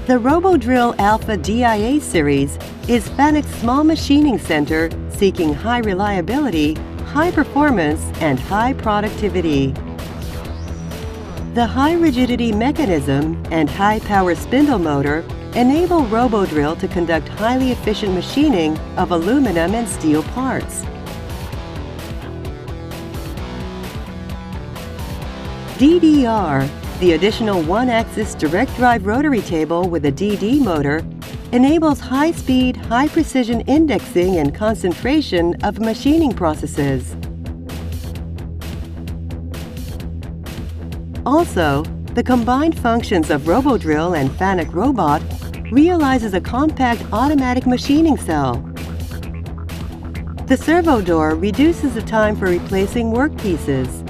The ROBODRILL Alpha DIA series is FANUC's small machining center seeking high reliability, high performance, and high productivity. The high rigidity mechanism and high power spindle motor enable ROBODRILL to conduct highly efficient machining of aluminum and steel parts. DDR, the additional one-axis direct drive rotary table with a DD motor, enables high-speed, high-precision indexing and concentration of machining processes. Also, the combined functions of ROBODRILL and FANUC Robot realizes a compact automatic machining cell. The servo door reduces the time for replacing workpieces.